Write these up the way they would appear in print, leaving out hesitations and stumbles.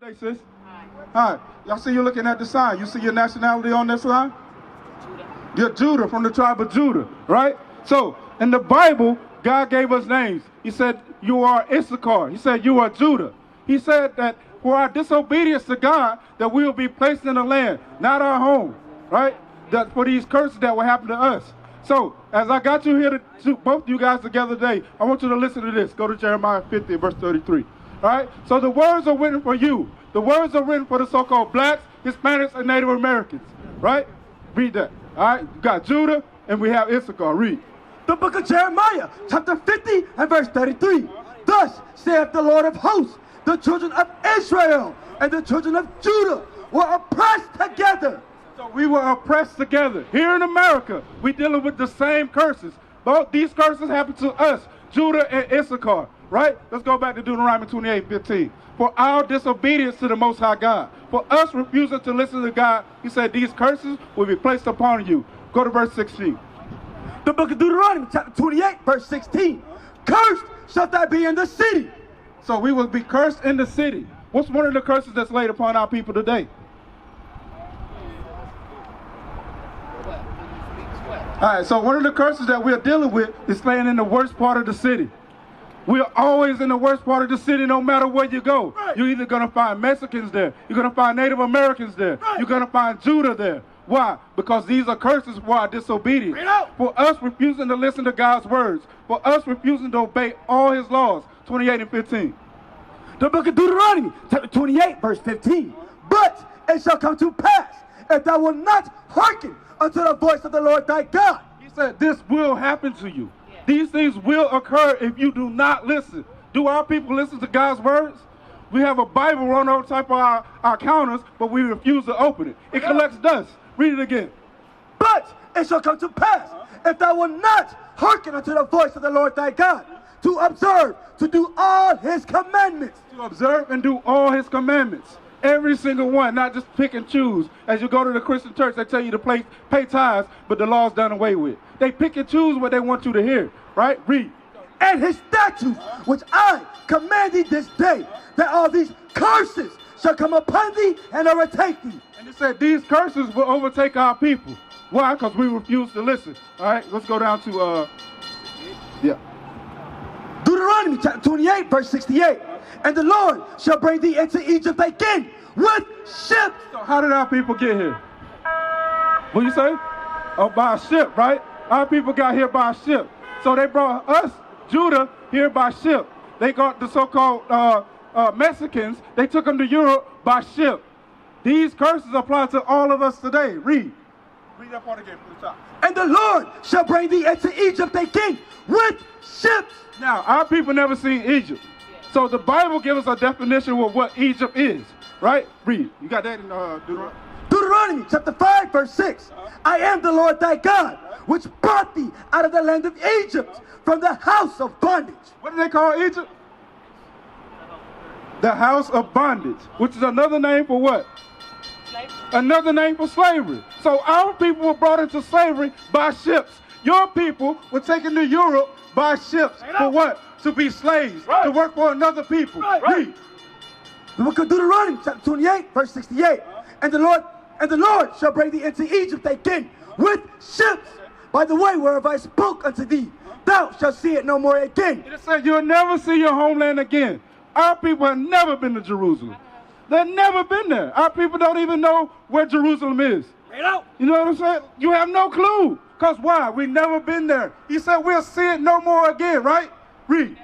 Hey, sis. Hi. Y'all see you looking at the sign. You see your nationality on this line? Judah. You're Judah, from the tribe of Judah, right? So, in the Bible, God gave us names. He said, you are Issachar. He said, you are Judah. He said that for our disobedience to God, that we will be placed in the land, not our home, right? That for these curses that will happen to us. So, as I got you here, to both you guys together today, I want you to listen to this. Go to Jeremiah 50, verse 33. All right? So the words are written for you. The words are written for the so-called blacks, Hispanics, and Native Americans. Right? Read that. All right? You got Judah, and we have Issachar. Read. The book of Jeremiah, chapter 50 and verse 33. Thus saith the Lord of hosts, the children of Israel and the children of Judah were oppressed together. So we were oppressed together. Here in America, we're dealing with the same curses. Both these curses happen to us, Judah and Issachar. Right? Let's go back to Deuteronomy 28:15. For our disobedience to the Most High God, for us refusing to listen to God, he said these curses will be placed upon you. Go to verse 16. The book of Deuteronomy, chapter 28, verse 16. Cursed shalt thou be in the city. So we will be cursed in the city. What's one of the curses that's laid upon our people today? All right, so one of the curses that we're dealing with is staying in the worst part of the city. We're always in the worst part of the city no matter where you go. Right. You're either going to find Mexicans there. You're going to find Native Americans there. Right. You're going to find Judah there. Why? Because these are curses for our disobedience. For us refusing to listen to God's words. For us refusing to obey all his laws. 28 and 15. The book of Deuteronomy, chapter 28, verse 15. But it shall come to pass, if thou wilt not hearken unto the voice of the Lord thy God. He said this will happen to you. These things will occur if you do not listen. Do our people listen to God's words? We have a Bible run on top of our counters, but we refuse to open it. It collects dust. Read it again. But it shall come to pass, if thou wilt not hearken unto the voice of the Lord thy God, to observe, to do all his commandments. To observe and do all his commandments. Every single one, not just pick and choose. As you go to the Christian church, they tell you to pay tithes, but the law's done away with. They pick and choose what they want you to hear, right? Read. And his statutes, which I command thee this day, that all these curses shall come upon thee and overtake thee. And it said these curses will overtake our people. Why? Because we refuse to listen. All right, let's go down to, Deuteronomy chapter 28, verse 68. And the Lord shall bring thee into Egypt again with ships. So how did our people get here? What do you say? Oh, by a ship, right? Our people got here by a ship. So they brought us, Judah, here by ship. They got the so-called Mexicans, they took them to Europe by ship. These curses apply to all of us today. Read. Read that part again from the top. And the Lord shall bring thee into Egypt again with ships. Now, our people never seen Egypt. So the Bible gives us a definition of what Egypt is, right? Read. You got that in Deuteronomy? Deuteronomy chapter 5, verse 6. I am the Lord thy God, which brought thee out of the land of Egypt, from the house of bondage. What do they call Egypt? The house of bondage, which is another name for what? Slavery. Another name for slavery. So our people were brought into slavery by ships. Your people were taken to Europe by ships. For what? To be slaves, to work for another people. Read. The book of Deuteronomy, chapter 28, verse 68. And the Lord shall bring thee into Egypt again with ships, by the way whereof I spoke unto thee. Thou shalt see it no more again. It said you'll never see your homeland again. Our people have never been to Jerusalem. They've never been there. Our people don't even know where Jerusalem is. You know what I'm saying? You have no clue. Because why? We've never been there. He said we'll see it no more again, right? Read.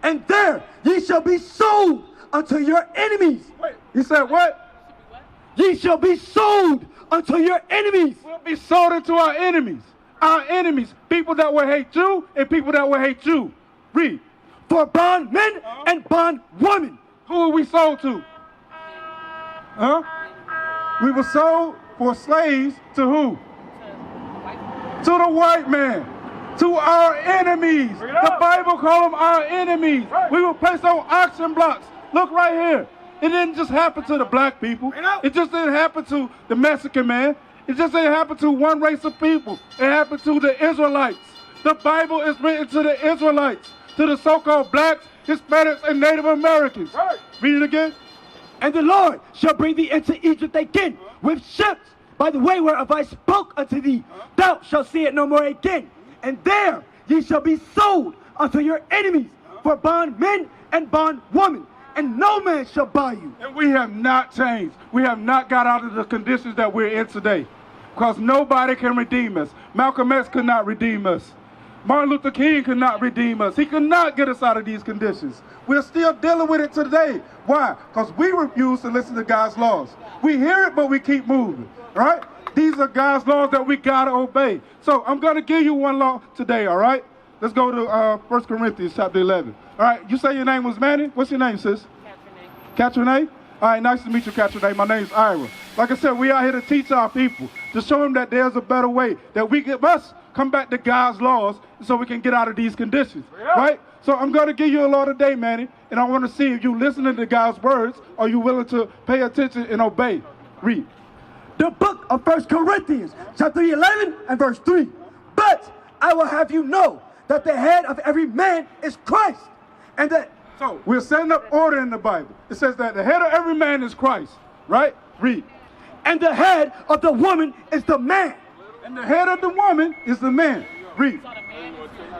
And there ye shall be sold unto your enemies. Wait, he said what? Ye shall be sold unto your enemies. We'll be sold into our enemies. Our enemies. People that will hate you and people that will hate you. Read. For bondmen and bondwomen. Who are we sold to? Huh? We were sold for slaves to who? To the white man. To our enemies. The Bible calls them our enemies. We were placed on auction blocks. Look right here. It didn't just happen to the black people. It just didn't happen to the Mexican man. It just didn't happen to one race of people. It happened to the Israelites. The Bible is written to the Israelites, to the so-called blacks, Hispanics, and Native Americans. Read it again. And the Lord shall bring thee into Egypt again with ships, by the way whereof I spoke unto thee. Thou shalt see it no more again. And there ye shall be sold unto your enemies for bondmen and bondwomen, and no man shall buy you. And we have not changed. We have not got out of the conditions that we're in today, because nobody can redeem us. Malcolm X could not redeem us. Martin Luther King could not redeem us. He could not get us out of these conditions. We're still dealing with it today. Why? Because we refuse to listen to God's laws. We hear it, but we keep moving, right? These are God's laws that we got to obey. So I'm going to give you one law today, all right? Let's go to 1 Corinthians chapter 11. All right, you say your name was Manny? What's your name, sis? Katrina. All right, nice to meet you, Katrina. My name's Ira. Like I said, we are here to teach our people, to show them that there's a better way, that we must come back to God's laws so we can get out of these conditions, right? So I'm going to give you a law today, Manny, and I want to see if you listening to God's words, or are you willing to pay attention and obey. Read. The book of 1 Corinthians, chapter 11 and verse 3. But I will have you know that the head of every man is Christ, and that... So we're setting up order in the Bible. It says that the head of every man is Christ, right? Read. And the head of the woman is the man. And the head of the woman is the man. Read.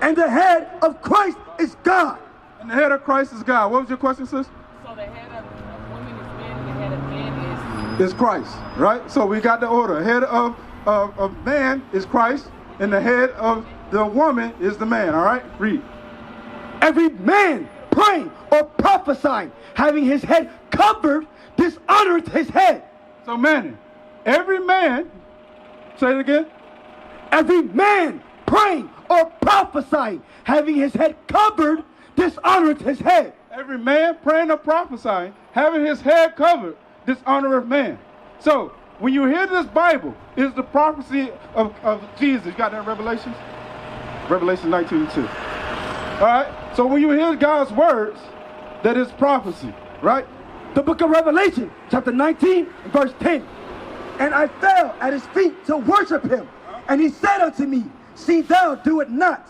And the head of Christ is God. And the head of Christ is God. What was your question, sis? So the head of woman is man, and the head of man is Christ, right? So we got the order. Head of man is Christ, and the head of the woman is the man, all right? Read. Every man praying or prophesying, having his head covered, dishonoreth his head. So, Manny, every man, say it again. Every man praying or prophesying, having his head covered, dishonoreth his head. Every man praying or prophesying, having his head covered, dishonoreth man. So, when you hear this Bible, it's the prophecy of Jesus. You got that in Revelation? Revelation 19:2. All right? So when you hear God's words, that is prophecy, right? The book of Revelation, chapter 19, verse 10. And I fell at his feet to worship him. And he said unto me, see thou do it not.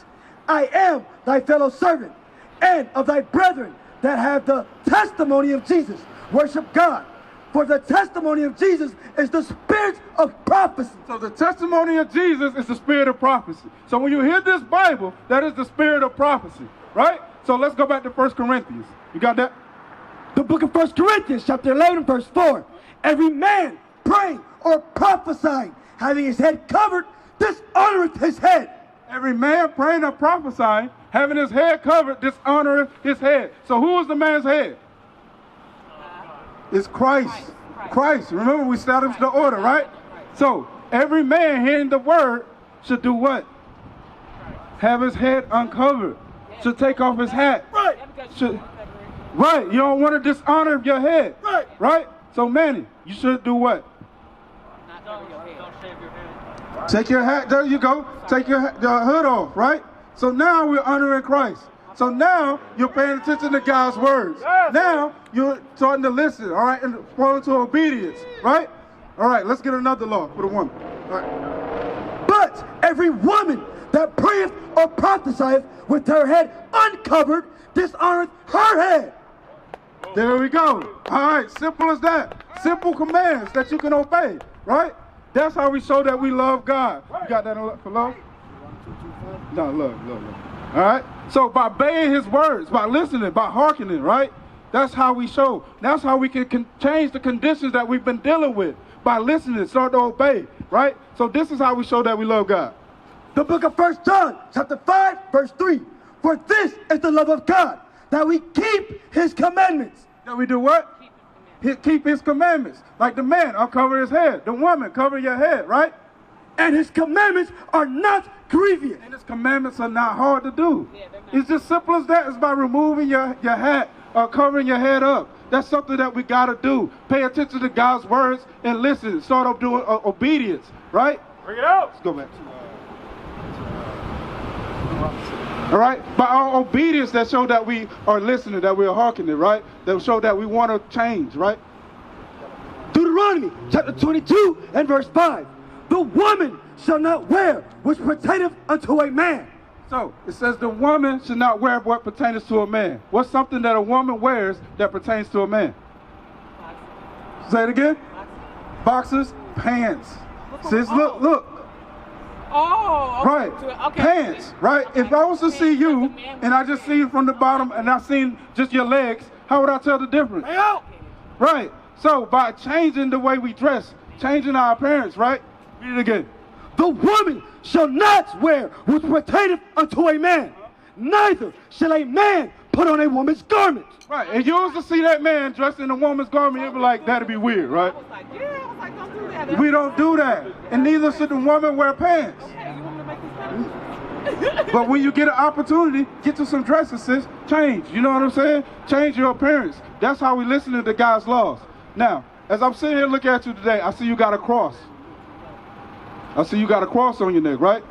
I am thy fellow servant, and of thy brethren that have the testimony of Jesus. Worship God. For the testimony of Jesus is the spirit of prophecy. So the testimony of Jesus is the spirit of prophecy. So when you hear this Bible, that is the spirit of prophecy, right? So let's go back to 1 Corinthians. You got that? The book of 1 Corinthians, chapter 11, verse 4. Every man praying or prophesying, having his head covered, dishonoreth his head. Every man praying or prophesying, having his head covered, dishonoreth his head. So who is the man's head? It's Christ. Christ. Remember, we established the order, right? So every man hearing the word should do what? Have his head uncovered. Should take off his hat. Right. Right. You don't want to dishonor your head. Right. Right? So, Manny, you should do what? Take your hat. There you go. Take your hood off, right? So now we're honoring Christ. So now you're paying attention to God's words. Now you're starting to listen, all right, and fall into obedience, right? All right, let's get another law for the woman. All right. But every woman that prayeth or prophesieth with her head uncovered dishonoreth her head. There we go. All right, simple as that. Simple commands that you can obey, right? That's how we show that we love God. You got that for love? No, love. All right? So by obeying his words, by listening, by hearkening, right? That's how we show. That's how we can change the conditions that we've been dealing with. By listening, start to obey, right? So this is how we show that we love God. The book of 1 John, chapter 5, verse 3. For this is the love of God, that we keep his commandments. That we do what? Keep his commandments. Like the man, I'll cover his head. The woman, cover your head, right? And his commandments are not grievous. And his commandments are not hard to do. It's just simple as that. It's by removing your hat or covering your head up. That's something that we got to do. Pay attention to God's words and listen. Start up doing obedience, right? Bring it out. Let's go back. All right? By our obedience, that show that we are listening, that we are hearkening, right? That show that we want to change, right? Deuteronomy chapter 22 and verse 5. The woman shall not wear which pertaineth unto a man. So it says the woman should not wear what pertains to a man. What's something that a woman wears that pertains to a man? Say it again. Boxers, pants. Sis, look. Oh, okay. Right. Okay. Pants, right? Okay. If I was to see you and I just see you from the bottom and I seen just your legs, how would I tell the difference? Right. So by changing the way we dress, changing our appearance, right? Read it again. The woman shall not wear which pertaineth unto a man, neither shall a man put on a woman's garment. Right. And you used to see that man dressed in a woman's garment, you'd be like, that'd be weird, right? I was like, don't do that. We don't do that. And neither should the woman wear pants. Okay, you want me to make this better? But when you get an opportunity, get to some dresses, sis. Change. You know what I'm saying? Change your appearance. That's how we listen to God's laws. Now, as I'm sitting here looking at you today, I see you got a cross. I see you got a cross on your neck, right?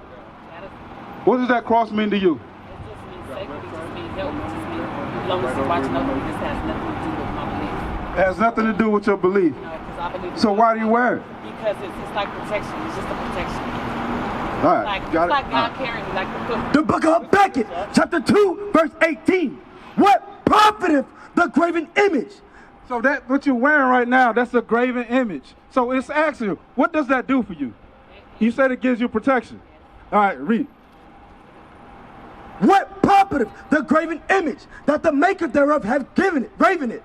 What does that cross mean to you? It just means safety, it just means help, it just means as long as you're watching over me, this has nothing to do with my belief. It has nothing to do with your belief. You know, 'cause I believe So why do you wear it? Because it's like protection, it's just a protection. All right, Like, got it's like it. God carrying me, like the foot. The book of Habakkuk, chapter 2, verse 18. What profiteth the graven image? So that what you're wearing right now, that's a graven image. So it's asking you, what does that do for you? You said it gives you protection. All right, read. What profiteth the graven image that the maker thereof hath graven it,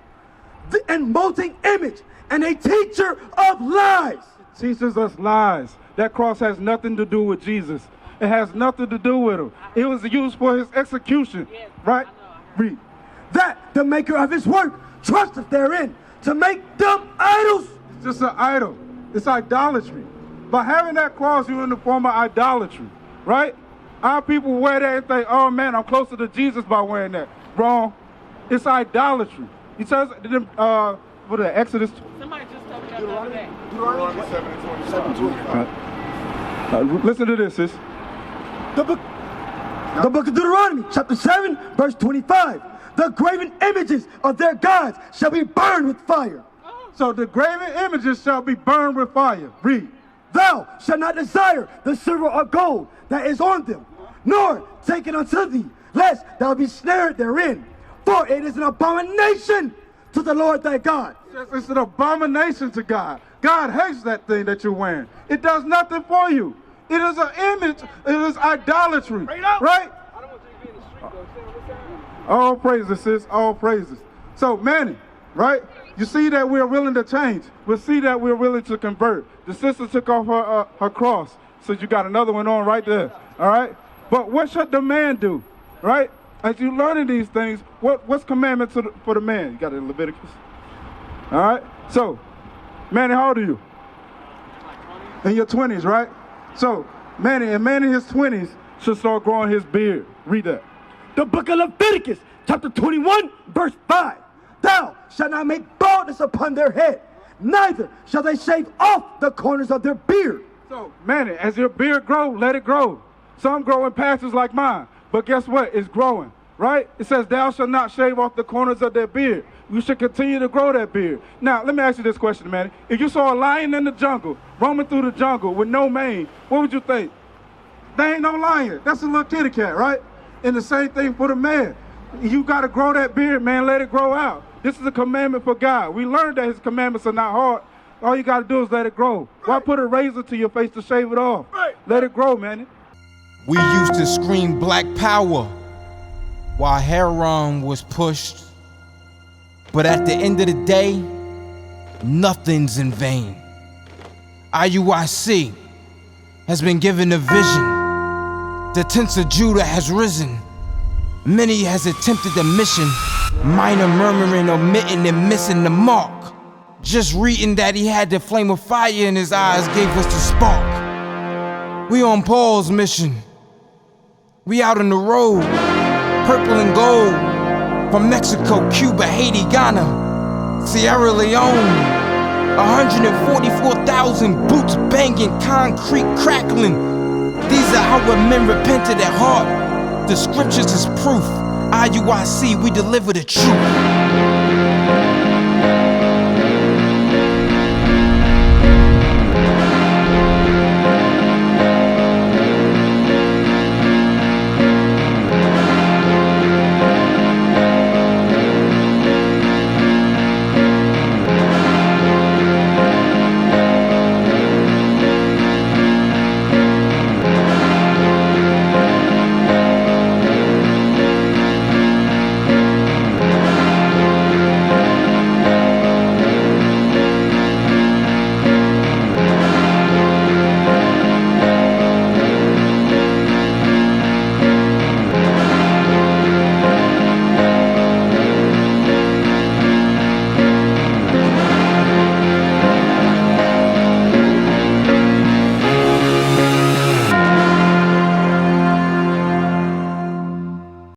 and molten image, and a teacher of lies. Teaches us lies. That cross has nothing to do with Jesus. It has nothing to do with him. It was used for his execution, right? Read. That the maker of his work trusteth therein to make them idols. It's just an idol. It's idolatry. By having that cross, you're in the form of idolatry, right? Our people wear that and think, oh man, I'm closer to Jesus by wearing that. Wrong. It's idolatry. He says, what is that, Exodus? Somebody just told me that the other day. Deuteronomy 7:25. Listen to this, sis. The book of Deuteronomy, chapter 7, verse 25. The graven images of their gods shall be burned with fire. So the graven images shall be burned with fire. Read. Thou shalt not desire the silver or gold that is on them, nor take it unto thee, lest thou be snared therein. For it is an abomination to the Lord thy God. It's an abomination to God. God hates that thing that you're wearing. It does nothing for you. It is an image. It is idolatry. Right? I don't want you to be in the street, though. All praises, sis. All praises. So, Manny, right? You see that we're willing to change. We see that we're willing to convert. The sister took off her cross. So you got another one on right there. All right? But what should the man do? Right? As you learning these things, what's commandment for the man? You got it in Leviticus. All right? So, Manny, how old are you? In your 20s, right? So, Manny in his 20s should start growing his beard. Read that. The book of Leviticus, chapter 21, verse 5. Thou shalt not make baldness upon their head, neither shall they shave off the corners of their beard. So, Manny, as your beard grows, let it grow. Some grow in patches like mine, but guess what? It's growing, right? It says, thou shalt not shave off the corners of their beard. You should continue to grow that beard. Now, let me ask you this question, Manny. If you saw a lion in the jungle, roaming through the jungle with no mane, what would you think? They ain't no lion. That's a little kitty cat, right? And the same thing for the man. You got to grow that beard, man. Let it grow out. This is a commandment for God. We learned that his commandments are not hard. All you got to do is let it grow. Why put a razor to your face to shave it off? Let it grow, man. We used to scream black power while Heron was pushed. But at the end of the day, nothing's in vain. IUIC has been given a vision. The tents of Judah has risen. Many has attempted the mission. Minor murmuring, omitting, and missing the mark. Just reading that he had the flame of fire in his eyes gave us the spark. We on Paul's mission. We out on the road, purple and gold. From Mexico, Cuba, Haiti, Ghana, Sierra Leone. 144,000 boots banging, concrete crackling. These are our men repented at heart. The scriptures is proof. IUIC, we deliver the truth.